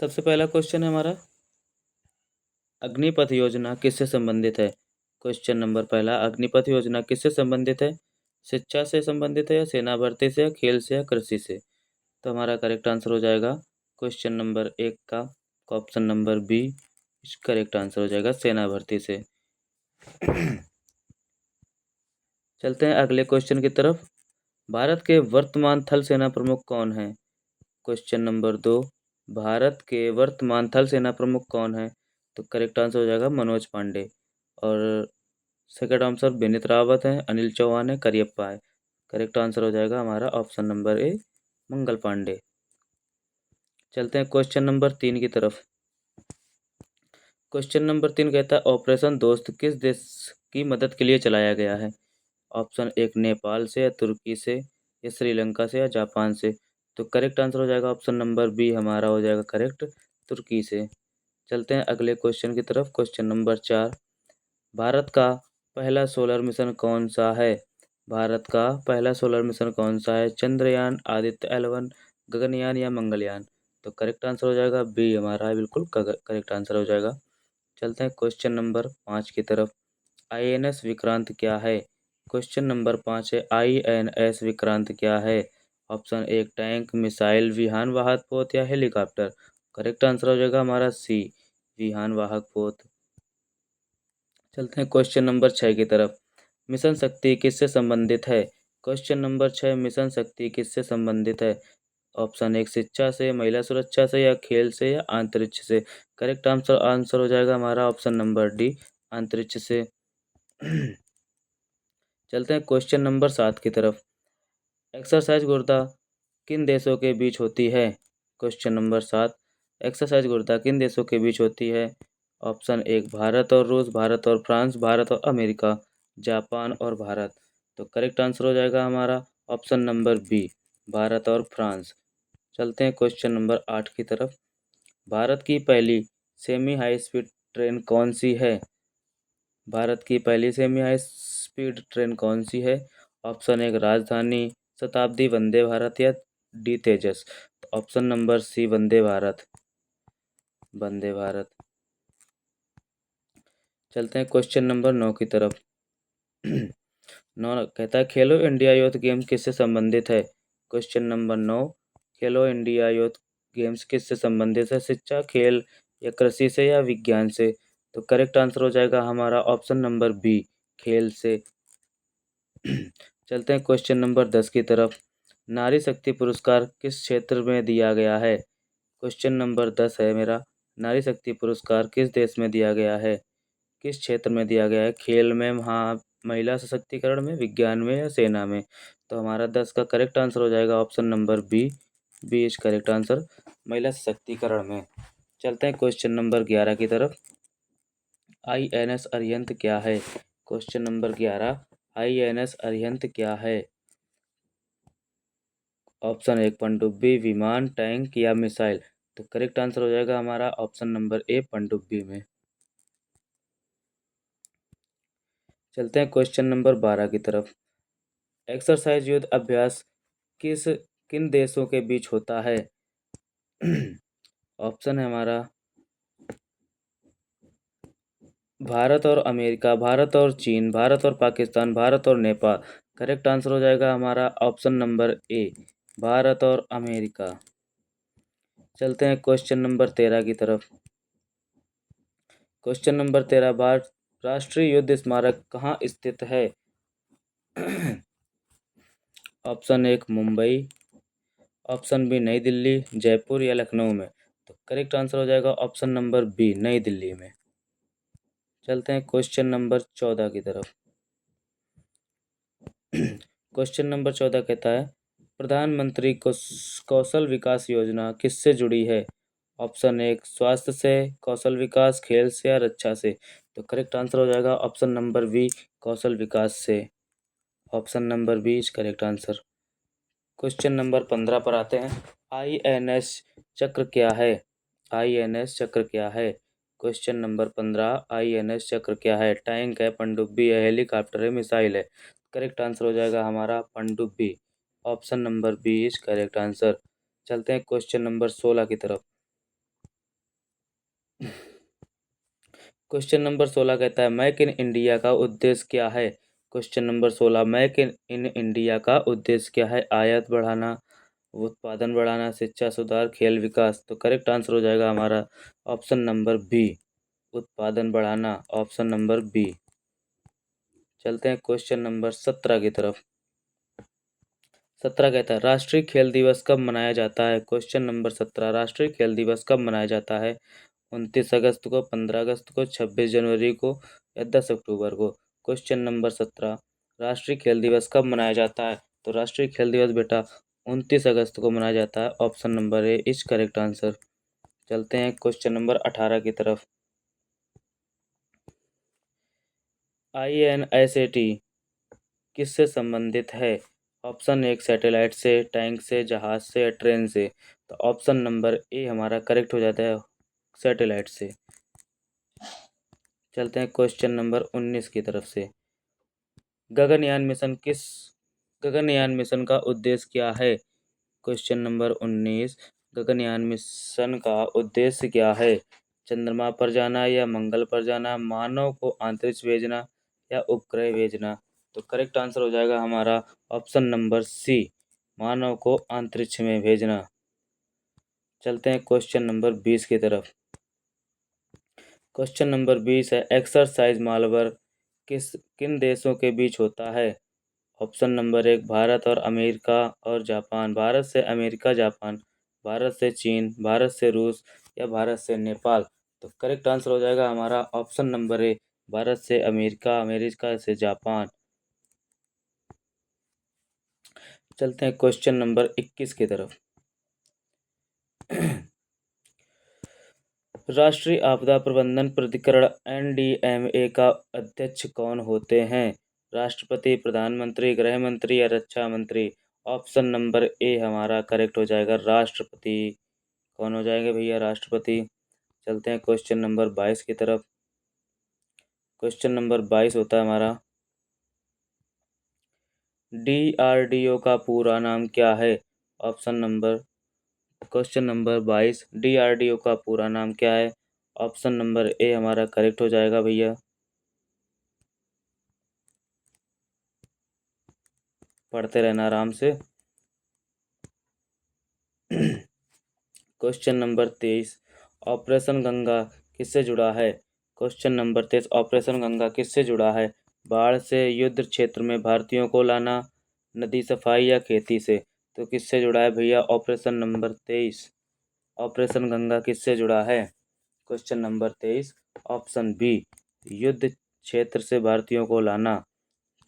सबसे पहला क्वेश्चन है हमारा, अग्निपथ योजना किससे संबंधित है। क्वेश्चन नंबर पहला, अग्निपथ योजना किससे संबंधित है। शिक्षा से संबंधित है या सेना भर्ती से या खेल से या कृषि से। तो हमारा करेक्ट आंसर हो जाएगा क्वेश्चन नंबर एक का option number B correct answer हो जाएगा, सेना भर्ती से। चलते हैं अगले क्वेश्चन की तरफ। भारत के वर्तमान थल सेना प्रमुख कौन है। क्वेश्चन नंबर दो, भारत के वर्तमान थल सेना प्रमुख कौन है। तो करेक्ट आंसर हो जाएगा मनोज पांडे। और सेकंड आंसर विनीत रावत है, अनिल चौहान है, करियप्पा है। करेक्ट आंसर हो जाएगा हमारा option number A Mangal Pandey. चलते हैं क्वेश्चन नंबर तीन की तरफ। क्वेश्चन नंबर तीन कहता है, ऑपरेशन दोस्त किस देश की मदद के लिए चलाया गया है। ऑप्शन एक नेपाल से या तुर्की से या श्रीलंका से या जापान से। तो करेक्ट आंसर हो जाएगा ऑप्शन नंबर बी हमारा हो जाएगा करेक्ट, तुर्की से। चलते हैं अगले क्वेश्चन की तरफ। क्वेश्चन नंबर चार, भारत का पहला सोलर मिशन कौन सा है। भारत का पहला सोलर मिशन कौन सा है, चंद्रयान, आदित्य L1, गगनयान या मंगलयान। तो करेक्ट आंसर हो जाएगा बी हमारा है, बिल्कुल करेक्ट आंसर हो जाएगा। चलते हैं क्वेश्चन नंबर पाँच की तरफ। INS विक्रांत क्या है। क्वेश्चन नंबर पाँच है, INS विक्रांत क्या है। ऑप्शन एक टैंक, मिसाइल, विमान वाहक पोत या हेलीकॉप्टर। करेक्ट आंसर हो जाएगा हमारा सी विमान वाहक पोत। चलते हैं क्वेश्चन नंबर छः की तरफ। मिशन शक्ति किससे संबंधित है। क्वेश्चन नंबर छः, मिशन शक्ति किससे संबंधित है। ऑप्शन एक शिक्षा से, महिला सुरक्षा से या खेल से या अंतरिक्ष से। करेक्ट आंसर आंसर हो जाएगा हमारा ऑप्शन नंबर डी अंतरिक्ष से। चलते हैं क्वेश्चन नंबर सात की तरफ। एक्सरसाइज गुर्दा किन देशों के बीच होती है। क्वेश्चन नंबर सात, एक्सरसाइज गुर्दा किन देशों के बीच होती है। ऑप्शन एक भारत और रूस, भारत और फ्रांस, भारत और अमेरिका, जापान और भारत। तो करेक्ट आंसर हो जाएगा हमारा ऑप्शन नंबर बी भारत और फ्रांस। चलते हैं क्वेश्चन नंबर आठ की तरफ। भारत की पहली सेमी हाई स्पीड ट्रेन कौन सी है। भारत की पहली सेमी हाई स्पीड ट्रेन कौन सी है। ऑप्शन एक राजधानी, शताब्दी, वंदे भारत या डी तेजस। तो ऑप्शन नंबर सी वंदे भारत, वंदे भारत। चलते हैं क्वेश्चन नंबर नौ की तरफ। नौ कहता है, खेलो इंडिया यूथ गेम किससे संबंधित है। क्वेश्चन नंबर नौ, खेलो इंडिया यूथ गेम्स किससे संबंधित है, शिक्षा, खेल या कृषि से या विज्ञान से। तो करेक्ट आंसर हो जाएगा हमारा ऑप्शन नंबर बी खेल से। चलते हैं क्वेश्चन नंबर 10 की तरफ। नारी शक्ति पुरस्कार किस क्षेत्र में दिया गया है। क्वेश्चन नंबर 10 है मेरा, नारी शक्ति पुरस्कार किस देश में दिया गया है, किस क्षेत्र में दिया गया है। खेल में, हाँ, महिला सशक्तिकरण में, विज्ञान में या सेना में। तो हमारा 10 का करेक्ट आंसर हो जाएगा option number B B is correct answer, महिला सशक्तिकरण में। चलते हैं क्वेश्चन नंबर 11 की तरफ। INS अरिहंत क्या है। क्वेश्चन नंबर 11, INS अरिहंत क्या है। ऑप्शन एक पनडुब्बी, विमान, टैंक या मिसाइल। तो करेक्ट आंसर हो जाएगा हमारा ऑप्शन नंबर ए पनडुब्बी में। चलते हैं क्वेश्चन नंबर 12 की तरफ। एक्सरसाइज युद्ध अभ्यास किस किन देशों के बीच होता है। ऑप्शन है हमारा भारत और अमेरिका, भारत और चीन, भारत और पाकिस्तान, भारत और नेपाल। करेक्ट आंसर हो जाएगा हमारा ऑप्शन नंबर ए भारत और अमेरिका। चलते हैं क्वेश्चन नंबर 13 की तरफ। क्वेश्चन नंबर 13, भारत राष्ट्रीय युद्ध स्मारक कहाँ स्थित है। ऑप्शन एक मुंबई, ऑप्शन बी नई दिल्ली, जयपुर या लखनऊ में। तो करेक्ट आंसर हो जाएगा ऑप्शन नंबर बी नई दिल्ली में। चलते हैं क्वेश्चन नंबर 14 की तरफ। क्वेश्चन नंबर 14 कहता है, प्रधानमंत्री कौशल विकास योजना किससे जुड़ी है। ऑप्शन एक स्वास्थ्य से, कौशल विकास, खेल से या रक्षा से। तो करेक्ट आंसर हो जाएगा ऑप्शन नंबर बी कौशल विकास से। Option number B is correct answer. Question number 15 पर आते हैं। INS चक्र क्या है। INS चक्र क्या है। क्वेश्चन नंबर 15, INS चक्र क्या है। टैंक है, पनडुब्बी है, हेलीकॉप्टर है, मिसाइल है। करेक्ट आंसर हो जाएगा हमारा पनडुब्बी। Option number B is correct answer. चलते हैं क्वेश्चन नंबर 16 की तरफ। क्वेश्चन नंबर 16 कहता है मेक इन इंडिया का उद्देश्य क्या है। Question number 16 make in India का उद्देश्य क्या है। आयात बढ़ाना, उत्पादन बढ़ाना, शिक्षा सुधार, खेल विकास। तो करेक्ट आंसर हो जाएगा हमारा ऑप्शन नंबर बी, उत्पादन बढ़ाना, ऑप्शन नंबर बी। चलते हैं क्वेश्चन नंबर 17 की तरफ। 17 कहता है राष्ट्रीय खेल दिवस कब मनाया जाता है। क्वेश्चन नंबर 17 राष्ट्रीय खेल दिवस कब मनाया जाता है। 29 अगस्त को, 15 अगस्त को, 26 जनवरी को या 10 अक्टूबर को। क्वेश्चन नंबर 17 राष्ट्रीय खेल दिवस कब मनाया जाता है। तो राष्ट्रीय खेल दिवस बेटा 29 अगस्त को मनाया जाता है, option number A is correct answer. चलते हैं क्वेश्चन नंबर 18 की तरफ। INSAT किससे संबंधित है। ऑप्शन एक सैटेलाइट से, टैंक से, जहाज से या ट्रेन से। तो ऑप्शन नंबर ए हमारा करेक्ट हो जाता है, सैटेलाइट से। चलते हैं क्वेश्चन नंबर 19 की तरफ से। गगनयान मिशन का उद्देश्य क्या है। क्वेश्चन नंबर 19 गगनयान मिशन का उद्देश्य क्या है। चंद्रमा पर जाना या मंगल पर जाना, मानव को अंतरिक्ष भेजना या उपग्रह भेजना। तो करेक्ट आंसर हो जाएगा हमारा ऑप्शन नंबर सी, मानव को अंतरिक्ष में भेजना। चलते हैं क्वेश्चन नंबर 20 की तरफ। क्वेश्चन नंबर 20 है एक्सरसाइज मालवर किन देशों के बीच होता है। ऑप्शन नंबर एक भारत और अमेरिका और जापान, भारत से अमेरिका जापान, भारत से चीन, भारत से रूस या भारत से नेपाल। तो करेक्ट आंसर हो जाएगा हमारा ऑप्शन नंबर ए, भारत से अमेरिका, अमेरिका से जापान। चलते हैं क्वेश्चन नंबर 21 की तरफ। राष्ट्रीय आपदा प्रबंधन प्राधिकरण NDMA का अध्यक्ष कौन होते हैं। राष्ट्रपति, प्रधानमंत्री, गृह मंत्री या रक्षा मंत्री। ऑप्शन नंबर ए हमारा करेक्ट हो जाएगा, राष्ट्रपति। कौन हो जाएंगे भैया, राष्ट्रपति। चलते हैं क्वेश्चन नंबर 22 की तरफ। क्वेश्चन नंबर 22 होता है हमारा DRDO का पूरा नाम क्या है। Option number question number 22 DRDO का पूरा नाम क्या है। ऑप्शन नंबर ए हमारा करेक्ट हो जाएगा भैया, पढ़ते रहना आराम से। क्वेश्चन नंबर 23 ऑपरेशन गंगा किससे जुड़ा है। क्वेश्चन नंबर 23 ऑपरेशन गंगा किससे जुड़ा है। बाढ़ से, युद्ध क्षेत्र में भारतीयों को लाना, नदी सफाई या खेती से। तो किससे जुड़ा है भैया ऑपरेशन नंबर 23, ऑपरेशन गंगा किससे जुड़ा है। क्वेश्चन नंबर 23 ऑप्शन बी, युद्ध क्षेत्र से भारतीयों को लाना।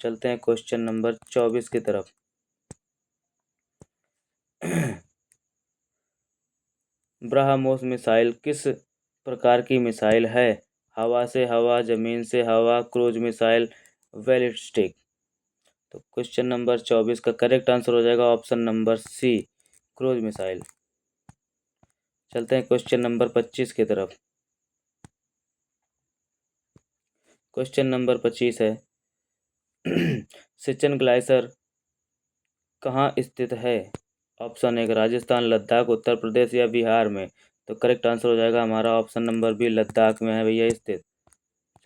चलते हैं क्वेश्चन नंबर 24 की तरफ। ब्रह्मोस मिसाइल किस प्रकार की मिसाइल है। हवा से हवा, जमीन से हवा, क्रूज मिसाइल, बैलिस्टिक। तो क्वेश्चन नंबर 24 का करेक्ट आंसर हो जाएगा option number C, cruise missile. चलते हैं क्वेश्चन नंबर 25 की तरफ। क्वेश्चन नंबर 25 है सिचन ग्लेशियर कहाँ स्थित है। ऑप्शन एक राजस्थान, लद्दाख, उत्तर प्रदेश या बिहार में। तो करेक्ट आंसर हो जाएगा हमारा ऑप्शन नंबर बी, लद्दाख में है भैया स्थित।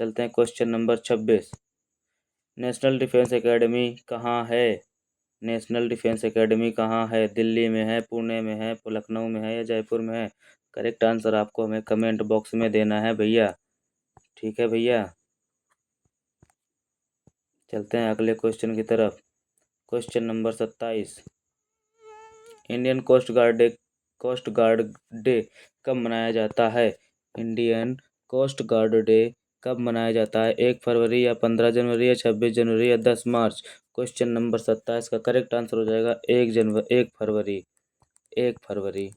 चलते हैं question number 26 national defence academy कहाँ है। नेशनल डिफेंस एकेडमी कहाँ है, दिल्ली में है, पुणे में है, लखनऊ में है या जयपुर में है। करेक्ट आंसर आपको हमें कमेंट बॉक्स में देना है भैया, ठीक है भैया। चलते हैं अगले क्वेश्चन की तरफ। Question number 27 Indian coast guard day कब मनाया जाता है। इंडियन कोस्ट गार्ड डे कब मनाया जाता है, 1 फरवरी या 15 जनवरी या 26 जनवरी या 10 मार्च। क्वेश्चन नंबर 27 का करेक्ट आंसर हो जाएगा 1 फरवरी, 1 फरवरी।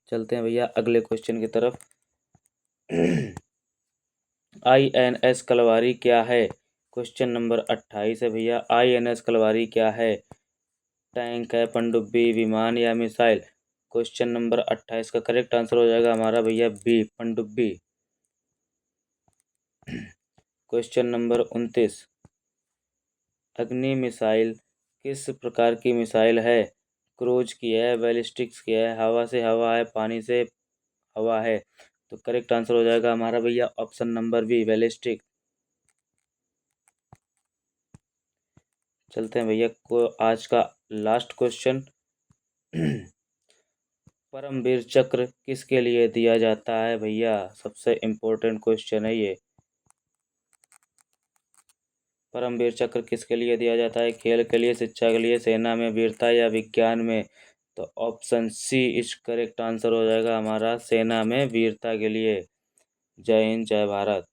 चलते हैं भैया अगले क्वेश्चन की तरफ। INS कलवारी क्या है। क्वेश्चन नंबर 28 है भैया, INS कलवारी क्या है। टैंक है, पनडुब्बी, विमान या मिसाइल। क्वेश्चन नंबर 28 का करेक्ट आंसर हो जाएगा हमारा भैया बी, पनडुब्बी। क्वेश्चन नंबर 29 अग्नि मिसाइल किस प्रकार की मिसाइल है। क्रूज की है, बैलिस्टिक्स की है, हवा से हवा है, पानी से हवा है। तो करेक्ट आंसर हो जाएगा हमारा भैया ऑप्शन नंबर बी, बैलिस्टिक। चलते हैं भैया को आज का लास्ट क्वेश्चन। परमवीर चक्र किसके लिए दिया जाता है भैया? सबसे इम्पोर्टेंट क्वेश्चन है ये। परमवीर चक्र किसके लिए दिया जाता है? खेल के लिए, शिक्षा के लिए, सेना में, वीरता या विज्ञान में? तो ऑप्शन सी इस करेक्ट आंसर हो जाएगा हमारा, सेना में वीरता के लिए। जय हिंद, जय भारत।